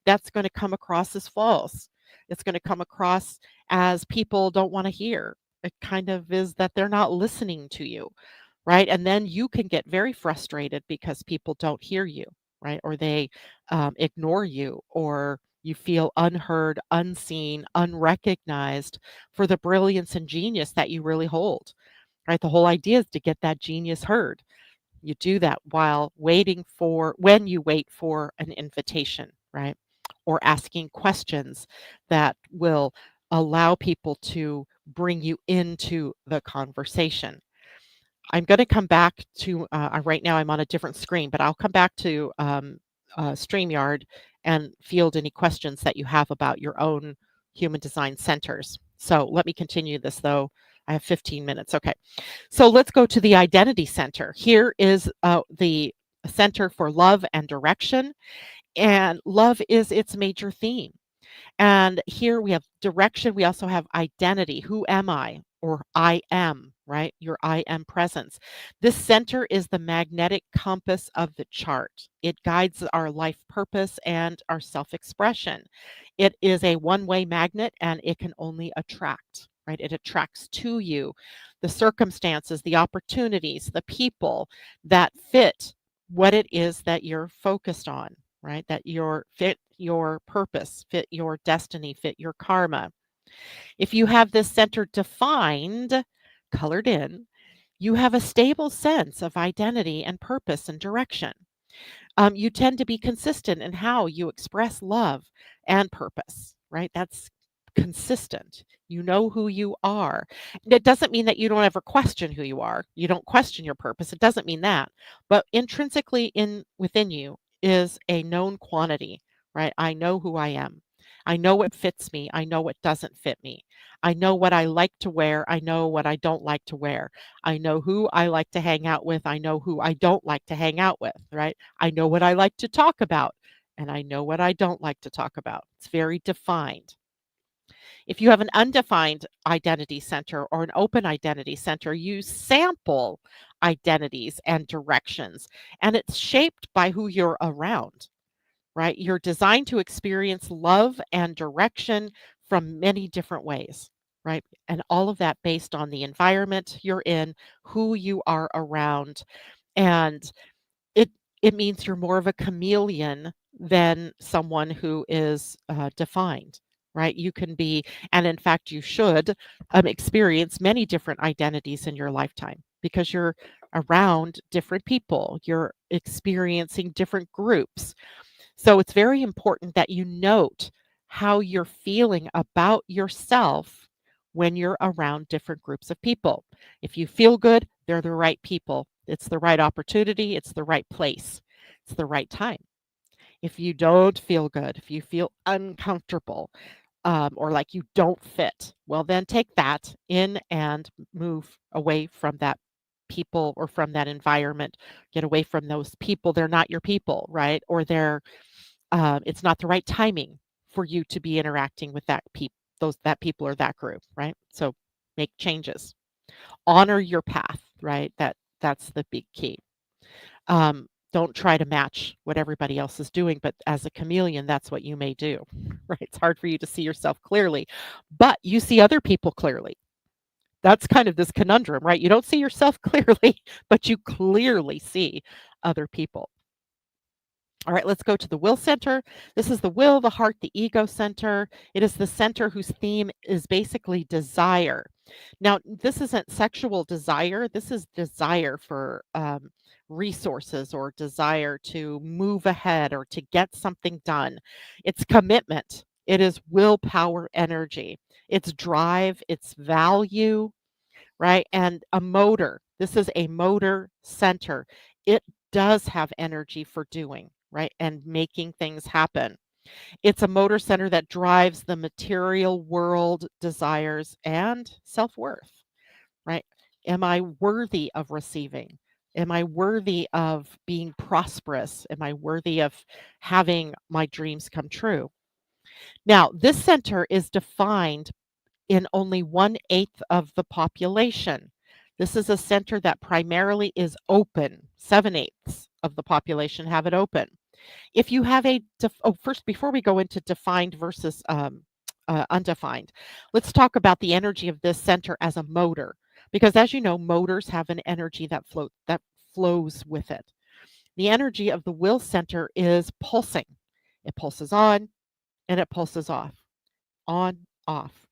that's going to come across as false. It's going to come across as people don't want to hear. It kind of is that they're not listening to you, right? And then you can get very frustrated because people don't hear you, right? Or they ignore you, or you feel unheard, unseen, unrecognized for the brilliance and genius that you really hold, right? The whole idea is to get that genius heard. You do that while waiting for, when you wait for an invitation, right? Or asking questions that will allow people to bring you into the conversation. I'm gonna come back to, right now I'm on a different screen, but I'll come back to, StreamYard and field any questions that you have about your own human design centers. So let me continue this though. I have 15 minutes. Okay. So let's go to the identity center. Here is the center for love and direction, and love is its major theme. And here we have direction. We also have identity. Who am I? Or I am, right? Your I am presence. This center is the magnetic compass of the chart. It guides our life purpose and our self expression. It is a one way magnet and it can only attract, right? It attracts to you the circumstances, the opportunities, the people that fit what it is that you're focused on, right? That your fit your purpose, fit your destiny, fit your karma. If you have this center defined, colored in, you have a stable sense of identity and purpose and direction. You tend to be consistent in how you express love and purpose, right? That's consistent. You know who you are. It doesn't mean that you don't ever question who you are. You don't question your purpose. It doesn't mean that. But intrinsically in within you is a known quantity, right? I know who I am. I know what fits me. I know what doesn't fit me. I know what I like to wear. I know what I don't like to wear. I know who I like to hang out with. I know who I don't like to hang out with, right? I know what I like to talk about, and I know what I don't like to talk about. It's very defined. If you have an undefined identity center or an open identity center, you sample identities and directions, and it's shaped by who you're around, right? You're designed to experience love and direction from many different ways, right? And all of that based on the environment you're in, who you are around, and it it means you're more of a chameleon than someone who is defined, right? You can be, and in fact, you should experience many different identities in your lifetime because you're around different people. You're experiencing different groups. So it's very important that you note how you're feeling about yourself when you're around different groups of people. If you feel good, they're the right people. It's the right opportunity. It's the right place. It's the right time. If you don't feel good, if you feel uncomfortable, or like you don't fit, well, then take that in and move away from that people or from that environment. Get away from those people. They're not your people, right? Or it's not the right timing for you to be interacting with that people or that group, right? So make changes. Honor your path, right? That's the big key. Don't try to match what everybody else is doing, but as a chameleon, that's what you may do, right? It's hard for you to see yourself clearly, but you see other people clearly. That's kind of this conundrum, right? You don't see yourself clearly, but you clearly see other people. All right, let's go to the will center. This is the will, the heart, the ego center. It is the center whose theme is basically desire. Now, this isn't sexual desire. This is desire for resources or desire to move ahead or to get something done. It's commitment. It is willpower energy. It's drive. It's value, right? And a motor. This is a motor center. It does have energy for doing, right? And making things happen. It's a motor center that drives the material world desires and self-worth, right? Am I worthy of receiving? Am I worthy of being prosperous? Am I worthy of having my dreams come true? Now, this center is defined in only 1/8 of the population. This is a center that primarily is open. 7/8 of the population have it open. If you have first, before we go into defined versus undefined, let's talk about the energy of this center as a motor, because as you know, motors have an energy that flows with it. The energy of the will center is pulsing. It pulses on and it pulses on, off,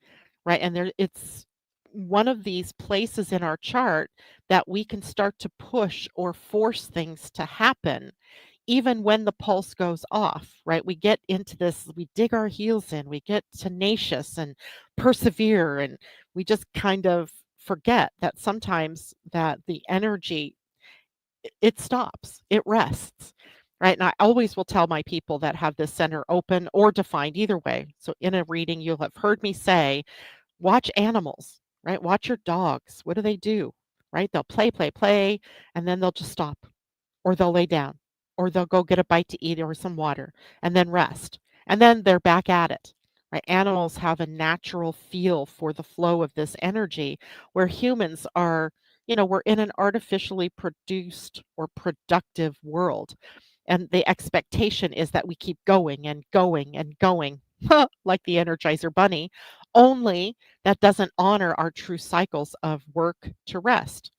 right? And it's one of these places in our chart that we can start to push or force things to happen even when the pulse goes off, right? We get into this, we dig our heels in, we get tenacious and persevere, and we just kind of forget that sometimes that the energy it stops, it rests, right? And I always will tell my people that have this center open or defined either way. So in a reading, you'll have heard me say, watch animals, right? Watch your dogs. What do? Right? They'll play, and then they'll just stop, or they'll lay down, or they'll go get a bite to eat or some water and then rest. And then they're back at it. Right? Animals have a natural feel for the flow of this energy where humans are, we're in an artificially produced or productive world. And the expectation is that we keep going and going and going, like the Energizer Bunny, only that doesn't honor our true cycles of work to rest,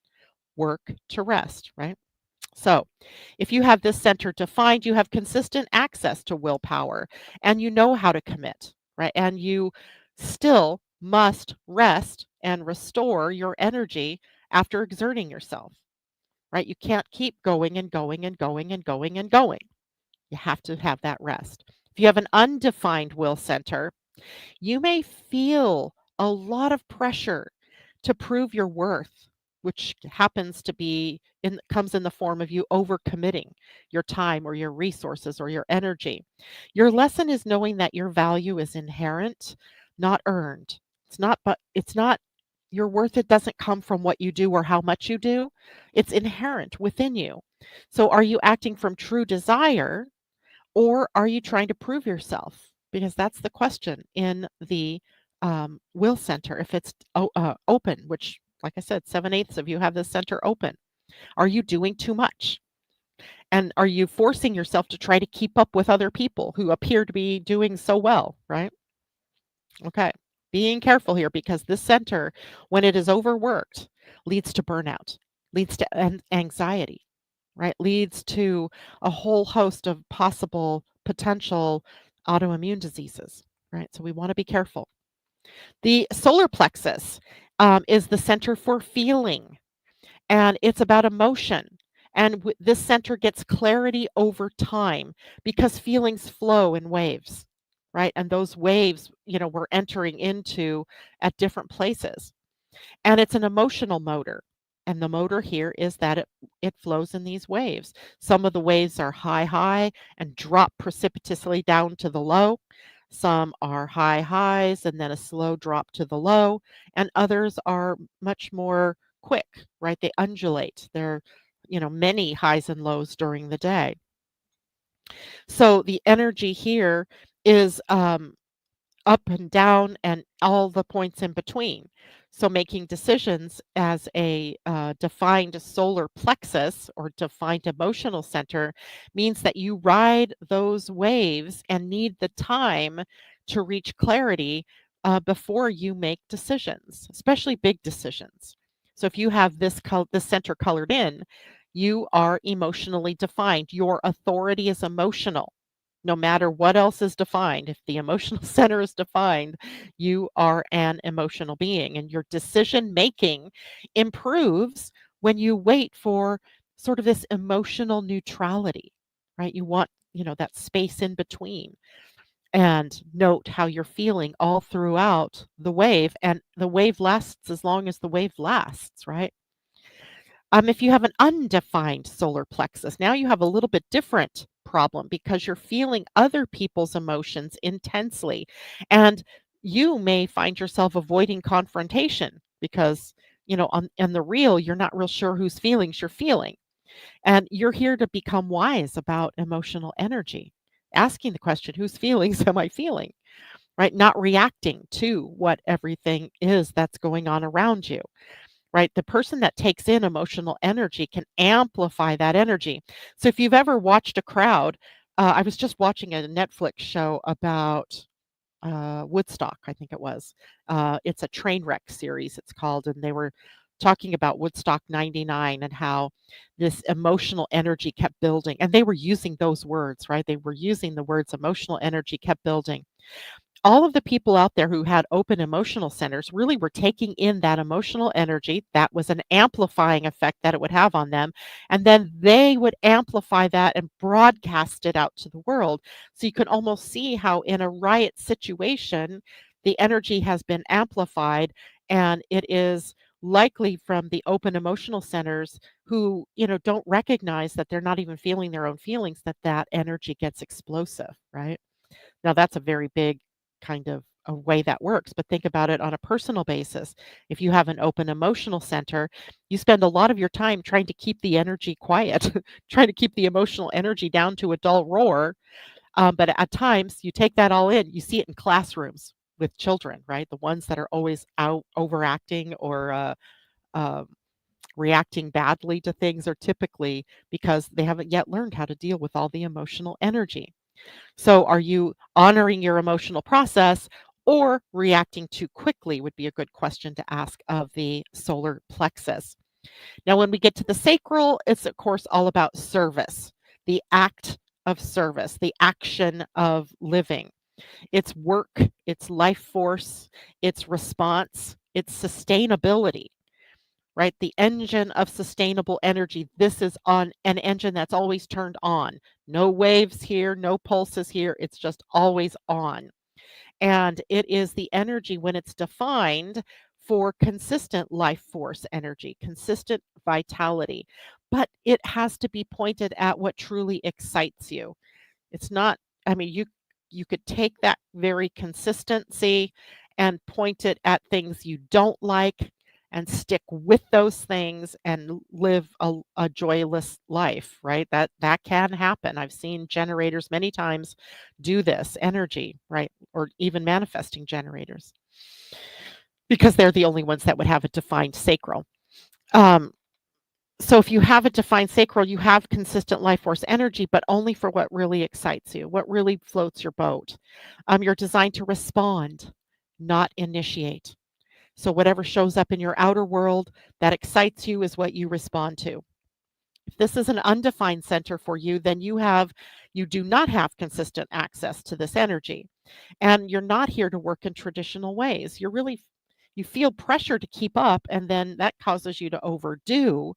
right? So, if you have this center defined, you have consistent access to willpower and you know how to commit, right? And you still must rest and restore your energy after exerting yourself, right? You can't keep going and going and going and going and going. You have to have that rest. If you have an undefined will center, you may feel a lot of pressure to prove your worth, which happens to be comes in the form of you overcommitting your time or your resources or your energy. Your lesson is knowing that your value is inherent, not earned. It's not your worth. It doesn't come from what you do or how much you do. It's inherent within you. So are you acting from true desire, or are you trying to prove yourself? Because that's the question in the will center. If it's open, which, like I said, 7/8 of you have this center open, are you doing too much? And are you forcing yourself to try to keep up with other people who appear to be doing so well, right? Okay. Being careful here, because this center, when it is overworked, leads to burnout, leads to anxiety, right? Leads to a whole host of possible potential autoimmune diseases, right? So we want to be careful. The solar plexus is the center for feeling, and it's about emotion. And this center gets clarity over time because feelings flow in waves, right? And those waves, we're entering into at different places. And it's an emotional motor. And the motor here is that it flows in these waves. Some of the waves are high and drop precipitously down to the low. Some are high highs and then a slow drop to the low. And others are much more quick, right? They undulate. They're, many highs and lows during the day. So the energy here is up and down and all the points in between. So making decisions as a defined solar plexus or defined emotional center means that you ride those waves and need the time to reach clarity before you make decisions, especially big decisions. So if you have this center colored in, you are emotionally defined. Your authority is emotional, no matter what else is defined. If the emotional center is defined, you are an emotional being, and your decision making improves when you wait for sort of this emotional neutrality, right? You want, that space in between, and note how you're feeling all throughout the wave, and the wave lasts as long as the wave lasts, right? If you have an undefined solar plexus, now you have a little bit different problem because you're feeling other people's emotions intensely. And you may find yourself avoiding confrontation because, on the real, you're not real sure whose feelings you're feeling. And you're here to become wise about emotional energy, asking the question, whose feelings am I feeling? Right? Not reacting to what everything is that's going on around you. Right? The person that takes in emotional energy can amplify that energy. So if you've ever watched a crowd, I was just watching a Netflix show about Woodstock, I think it was. It's a train wreck series, it's called, and they were talking about Woodstock 99 and how this emotional energy kept building. And they were using those words, right? They were using the words emotional energy kept building. All of the people out there who had open emotional centers really were taking in that emotional energy. That was an amplifying effect that it would have on them. And then they would amplify that and broadcast it out to the world. So you can almost see how, in a riot situation, the energy has been amplified, and it is likely from the open emotional centers who, don't recognize that they're not even feeling their own feelings, that energy gets explosive, right? Now, that's a very big kind of a way that works, but think about it on a personal basis. If you have an open emotional center, you spend a lot of your time trying to keep the energy quiet, trying to keep the emotional energy down to a dull roar. But at times, you take that all in. You see it in classrooms with children, right? The ones that are always out overacting or um, reacting badly to things are typically because they haven't yet learned how to deal with all the emotional energy. So, are you honoring your emotional process or reacting too quickly? Would be a good question to ask of the solar plexus. Now, when we get to the sacral, it's of course all about service, the act of service, the action of living. It's work, it's life force, it's response, it's sustainability, right? The engine of sustainable energy. This is on an engine that's always turned on. No waves here, no pulses here. It's just always on. And it is the energy when it's defined for consistent life force energy, consistent vitality. But it has to be pointed at what truly excites you. It's not, I mean, you could take that very consistency and point it at things you don't like and stick with those things and live a joyless life, right? That can happen. I've seen generators many times do this energy, right? Or even manifesting generators because they're the only ones that would have a defined sacral. Um, so if you have a defined sacral, you have consistent life force energy, but only for what really excites you, what really floats your boat. You're designed to respond, not initiate. So whatever shows up in your outer world that excites you is what you respond to. If this is an undefined center for you, then you do not have consistent access to this energy. And you're not here to work in traditional ways. You feel pressure to keep up, and then that causes you to overdo,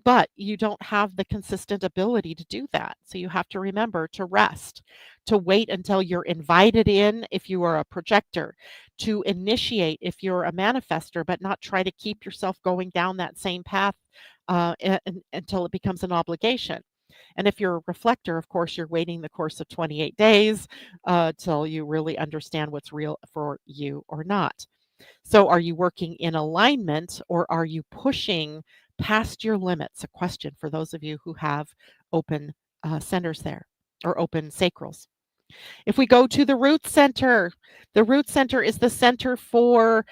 but you don't have the consistent ability to do that. So you have to remember to rest, to wait until you're invited in if you are a projector, to initiate if you're a manifester, but not try to keep yourself going down that same path until it becomes an obligation. And if you're a reflector, of course, you're waiting the course of 28 days till you really understand what's real for you or not. So, are you working in alignment or are you pushing past your limits? A question for those of you who have open centers there or open sacrals. If we go to the root center is the center for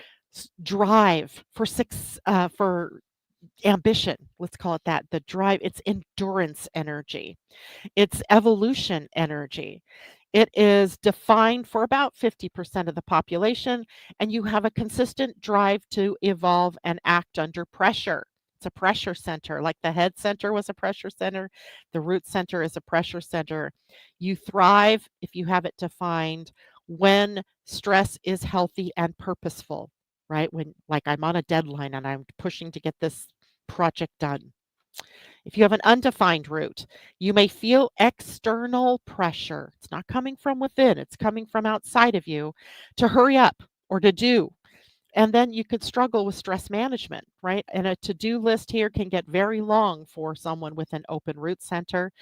drive, for ambition. Let's call it that. The drive, it's endurance energy. It's evolution energy. It is defined for about 50% of the population, and you have a consistent drive to evolve and act under pressure. It's a pressure center, like the head center was a pressure center. The root center is a pressure center. You thrive if you have it defined when stress is healthy and purposeful, right? When, like, I'm on a deadline and I'm pushing to get this project done. If you have an undefined root, you may feel external pressure. It's not coming from within, it's coming from outside of you to hurry up or to do. And then you could struggle with stress management, right? And a to-do list here can get very long for someone with an open root center.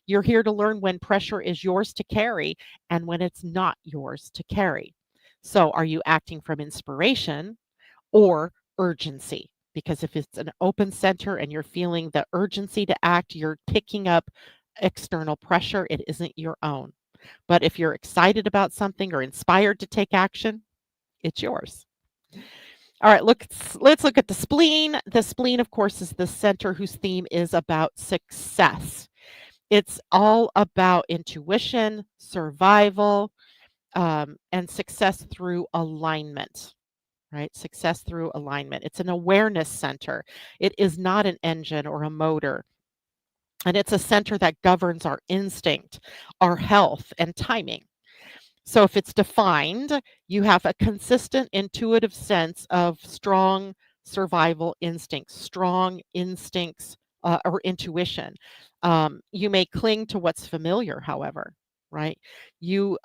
You're here to learn when pressure is yours to carry and when it's not yours to carry. So, are you acting from inspiration or urgency? Because if it's an open center and you're feeling the urgency to act, you're picking up external pressure. It isn't your own. But if you're excited about something or inspired to take action, it's yours. All right, let's look at the spleen. The spleen, of course, is the center whose theme is about success. It's all about intuition, survival, and success through alignment, right? Success through alignment. It's an awareness center. It is not an engine or a motor. And it's a center that governs our instinct, our health, and timing. So if it's defined, you have a consistent intuitive sense of strong survival instincts, strong instincts or intuition. You may cling to what's familiar, however, right? You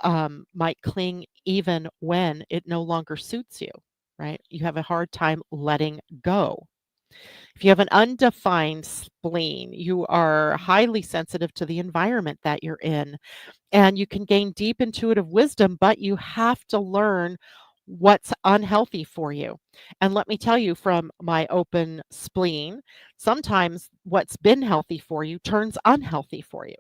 might cling even when it no longer suits you, right? You have a hard time letting go. If you have an undefined spleen, you are highly sensitive to the environment that you're in, and you can gain deep intuitive wisdom, but you have to learn what's unhealthy for you. And let me tell you from my open spleen, sometimes what's been healthy for you turns unhealthy for you.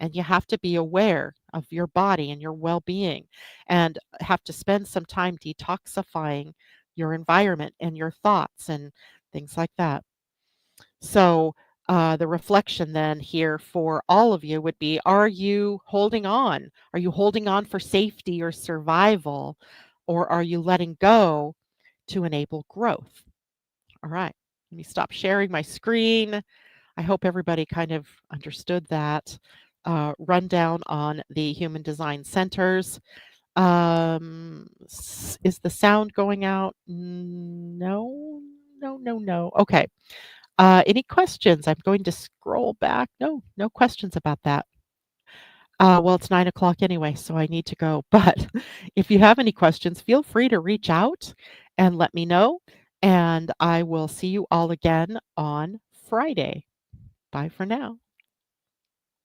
And you have to be aware of your body and your well being and have to spend some time detoxifying your environment and your thoughts and things like that. So, the reflection then here for all of you would be, are you holding on? Are you holding on for safety or survival? Or are you letting go to enable growth? All right, let me stop sharing my screen. I hope everybody kind of understood that rundown on the human design centers. Is the sound going out? No, no, no, no. Okay. Any questions? I'm going to scroll back. No, no questions about that. Well, it's 9 o'clock anyway, so I need to go. But if you have any questions, feel free to reach out and let me know. And I will see you all again on Friday. Bye for now.